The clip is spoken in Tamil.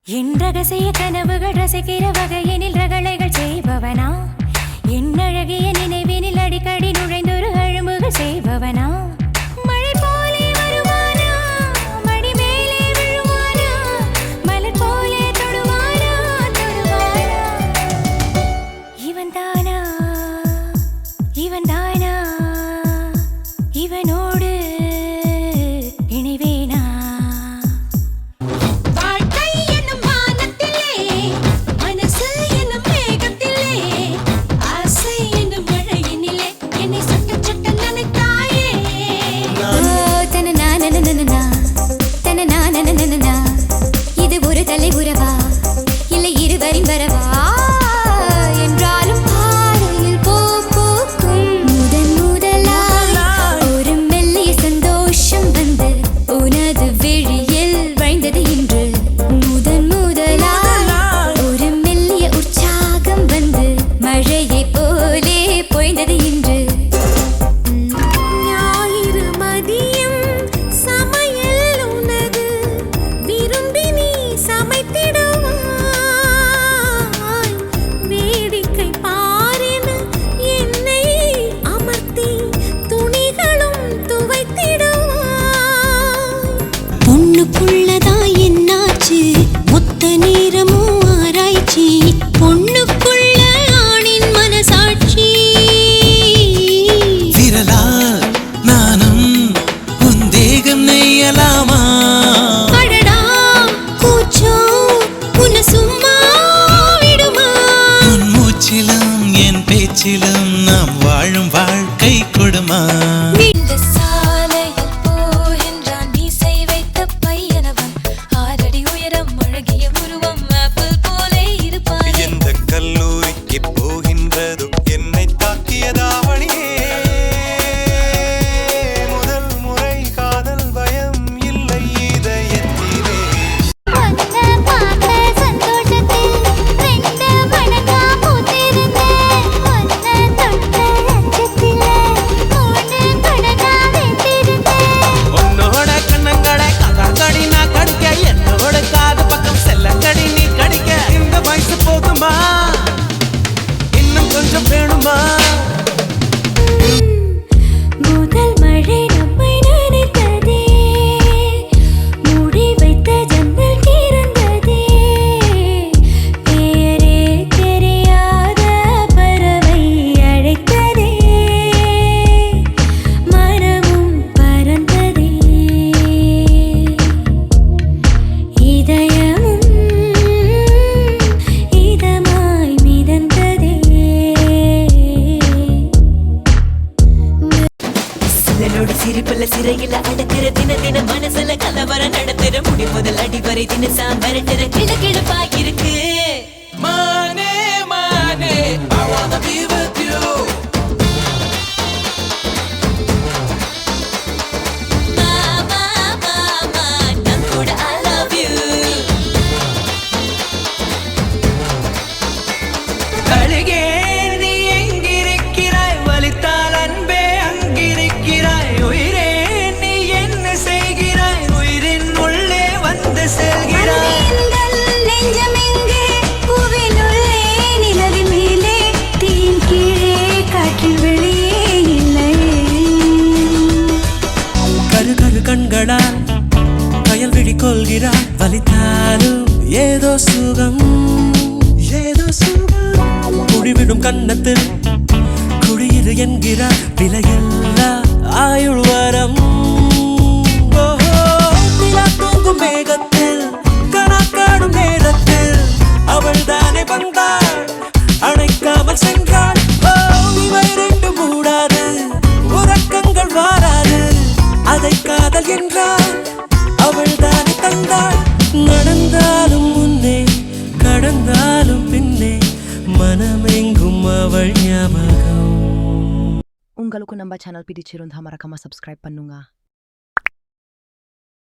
என் ரகசிய கனவுகள் ரசிக்கிற வகையினில் ரகளைகள் செய்பவனா, என் அழகிய நினைவினில் அடிக்கடி நுழைந்தொரு அழும்புகள் செய்பவனா, மழை போலே வருவானா, மடி மேலே விழுவானா, மலர் போலே தொடுவானா, தொடுவானா, இவன் தானா, இவன் தானா, இவனோடு இணைவேனா. இது ஒரு தலை உறவா இல்லை இருவரின் வரவா என்றாலும் பாறையில் பூக்கும் முதன் முதலாய் ஒரு மெல்லிய சந்தோஷம் வந்து உனது விழியில் வழிந்தது இன்று. முதன் முதலாய் ஒரு மெல்லிய உற்சாகம் வந்து மழையை போலே பொழிந்தது இன்று. பொண்ணுக்குள்ளதா என்னாச்சு மொத்த நேரமும் ஆராய்ச்சி, பொண்ணுக்குள்ள ஆணின் மனசாட்சி. விரலால் நானும் உன் தேகம் நெய்யலாமா, அடடா கூச்சம் உன்னை சும்மா விடுமா. உன் மூச்சிலும் என் பேச்சிலும் நாம் வாழும் வாழ்க்கை கொடுமா. முதல் மழை நம்மை நினைத்ததே, மூடி வைத்த ஜன்னல் திறந்ததே, பேரே தெரியாத பறவை அழைத்ததே, மனமும் பறந்ததே, இதயமும் இதமாய் மிதந்ததே. சிரிப்புல சிறையில அடக்கிற தின மனசுல கலவர நடத்துற முடி முதல் அடி வரை தினசா மிரட்டுற கிழக்கிழப்பா இருக்கு. மானே மானே I wanna be with you. மாமா மாமா நான் கூட I love you. அழகே நீ எங்கிருக்கிறாய், வலித்தால் அன்பே அங்கிருக்கிறாய், உயிரே நீ என்ன செய்கிறாய், உயிரின் உள்ளே வந்து செல்கிறாய். நெஞ்சமெங்கே பூவினுள்ளே நிலவின் மேலே தீயின் கீழே காற்றில் வெளியே இல்லை. கரு கரு கண்களால் கயல் விழி கொள்கிறாய், வலித்தாலும் ஏதோ சுகம் ஏதோ சுகம். குடிவிடும் கன்னத்தில் குடியிரு என்கிறார், விலையில்லா ஆயுள் வரம். தூங்கும் மேகத்தில் கணக்காடும் நேரத்தில் அவள் தானே வந்தாள், அணைக்காமல் சென்றாள். இவை ரெண்டு மூடாது, உறக்கங்கள் வாராது, அதை காதல் என்றாள், அவள் தானே தந்தாள். நடந்தாலும் முன்னே கடந்தாலும் பின்னே மனமெங்கும் அவள் ஞாபகம். உங்களுக்கு நம்ம சேனல் பிடிச்சிருந்தா மறக்காம சப்ஸ்கிரைப் பண்ணுங்க.